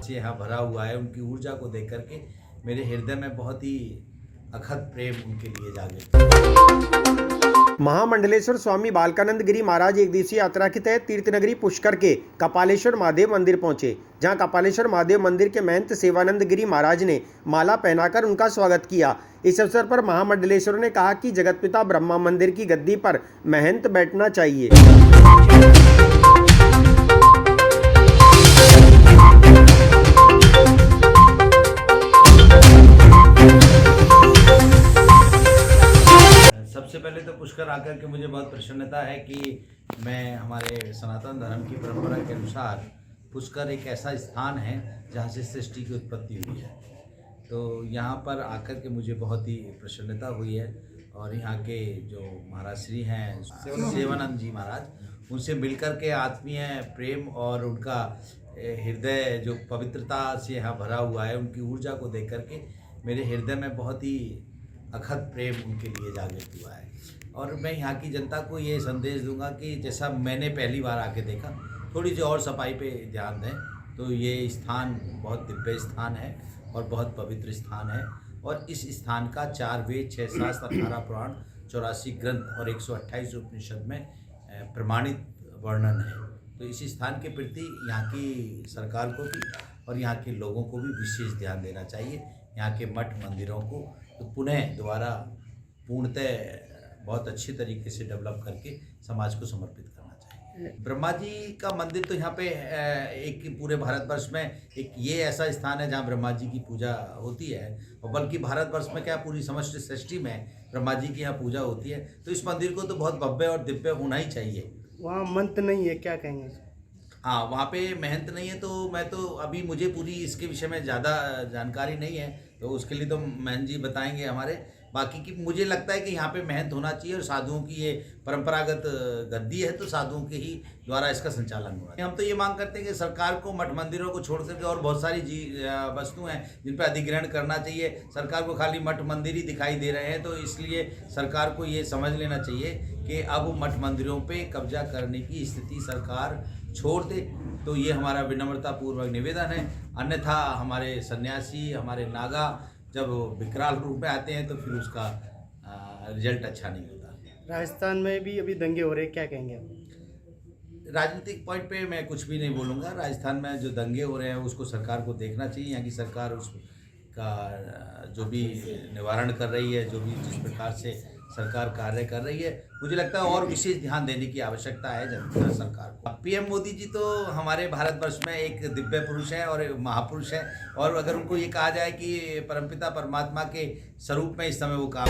से यहाँ भरा हुआ है। उनकी ऊर्जा को देख करके मेरे हृदय में बहुत ही अखद प्रेम उनके लिए जागे। महामंडलेश्वर स्वामी बालकानंद गिरी महाराज एक दिवसीय यात्रा के तहत तीर्थनगरी पुष्कर के कपालेश्वर महादेव मंदिर पहुंचे, जहां कपालेश्वर महादेव मंदिर के महंत सेवानंद गिरी महाराज ने माला पहनाकर उनका स्वागत किया। इस अवसर पर महामंडलेश्वर ने कहा कि जगतपिता ब्रह्मा मंदिर की गद्दी पर महंत बैठना चाहिए। सबसे पहले तो पुष्कर आकर के मुझे बहुत प्रसन्नता है कि मैं हमारे सनातन धर्म की परंपरा के अनुसार पुष्कर एक ऐसा स्थान है जहाँ से सृष्टि की उत्पत्ति हुई है। तो यहाँ पर आकर के मुझे बहुत ही प्रसन्नता हुई है और यहाँ के जो महाराज श्री हैं सेवानंद जी महाराज, उनसे मिलकर के आत्मीय प्रेम और उनका हृदय जो पवित्रता से यहाँ भरा हुआ है, उनकी ऊर्जा को देख करके मेरे हृदय में बहुत ही अखद प्रेम उनके लिए जागृत हुआ है। और मैं यहाँ की जनता को ये संदेश दूंगा कि जैसा मैंने पहली बार आके देखा, थोड़ी सी और सफाई पे ध्यान दें तो ये स्थान बहुत दिव्य स्थान है और बहुत पवित्र स्थान है। और इस स्थान का 4 वेद 6 शास्त्र 18 पुराण 84 ग्रंथ और 128 उपनिषद में प्रमाणित वर्णन है। तो इस स्थान के प्रति यहाँ की सरकार को भी और यहाँ के लोगों को भी विशेष ध्यान देना चाहिए। यहाँ के मठ मंदिरों को तो पुनः दोबारा पूर्णतः बहुत अच्छी तरीके से डेवलप करके समाज को समर्पित करना चाहिए। ब्रह्मा जी का मंदिर तो यहाँ पे एक पूरे भारतवर्ष में एक ये ऐसा स्थान है जहाँ ब्रह्मा जी की पूजा होती है, और बल्कि भारतवर्ष में क्या पूरी समस्त सृष्टि में ब्रह्मा जी की यहाँ पूजा होती है। तो इस मंदिर को तो बहुत भव्य और दिव्य होना ही चाहिए। वहाँ मंत्र नहीं है, क्या कहेंगे? हाँ, वहाँ पे महंत नहीं है, तो मैं तो अभी मुझे पूरी इसके विषय में ज़्यादा जानकारी नहीं है, तो उसके लिए तो महंत जी बताएंगे हमारे। बाकी की मुझे लगता है कि यहाँ पे महंत होना चाहिए और साधुओं की ये परंपरागत गद्दी है, तो साधुओं के ही द्वारा इसका संचालन होना चाहिए। हम तो ये मांग करते हैं कि सरकार को मठ मंदिरों को छोड़ करके और बहुत सारी वस्तुएं हैं जिन पर अधिग्रहण करना चाहिए। सरकार को खाली मठ मंदिर ही दिखाई दे रहे हैं, तो इसलिए सरकार को ये समझ लेना चाहिए कि अब मठ मंदिरों पर कब्जा करने की स्थिति सरकार छोड़ दे। तो ये हमारा विनम्रतापूर्वक निवेदन है। अन्यथा हमारे सन्यासी, हमारे नागा जब विकराल रूप में आते हैं तो फिर उसका रिजल्ट अच्छा नहीं होता। राजस्थान में भी अभी दंगे हो रहे हैं, क्या कहेंगे? राजनीतिक पॉइंट पे मैं कुछ भी नहीं बोलूँगा। राजस्थान में जो दंगे हो रहे हैं उसको सरकार को देखना चाहिए। यहाँ की सरकार उसका जो भी निवारण कर रही है, जो भी जिस प्रकार से सरकार कार्य कर रही है, मुझे लगता है और विशेष ध्यान देने की आवश्यकता है जनता सरकार को। पीएम मोदी जी तो हमारे भारतवर्ष में एक दिव्य पुरुष हैं और एक महापुरुष हैं, और अगर उनको ये कहा जाए कि परमपिता परमात्मा के स्वरूप में इस समय वो काम।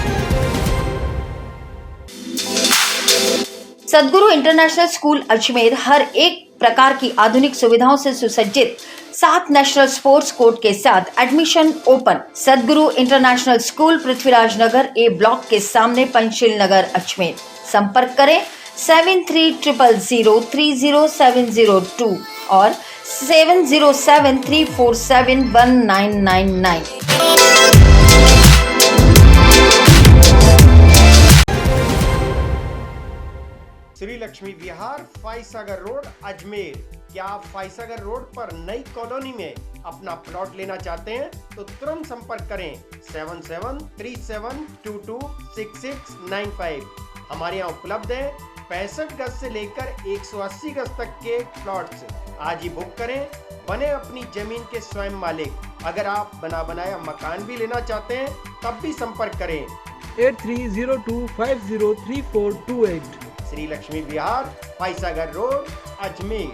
सद्गुरु इंटरनेशनल स्कूल अजमेर हर एक प्रकार की आधुनिक सुविधाओं से सुसज्जित 7 नेशनल स्पोर्ट्स कोर्ट के साथ एडमिशन ओपन। सद्गुरु इंटरनेशनल स्कूल पृथ्वीराज नगर ए ब्लॉक के सामने पंचशील नगर अजमेर। संपर्क करें 7300030702 और 7073471999। श्री लक्ष्मी विहार, फाइसागर रोड, अजमेर। क्या आप फाइसागर रोड पर नई कॉलोनी में अपना प्लॉट लेना चाहते हैं तो तुरंत संपर्क करें 7737226695। हमारे यहाँ उपलब्ध है 65 गज से लेकर 180 गज तक के प्लॉट्स। आज ही बुक करें, बने अपनी जमीन के स्वयं मालिक। अगर आप बना बनाया मकान भी लेना चाहते हैं तब भी संपर्क करें 8302503428। श्री लक्ष्मी विहार, फाइसागर रोड, अजमेर।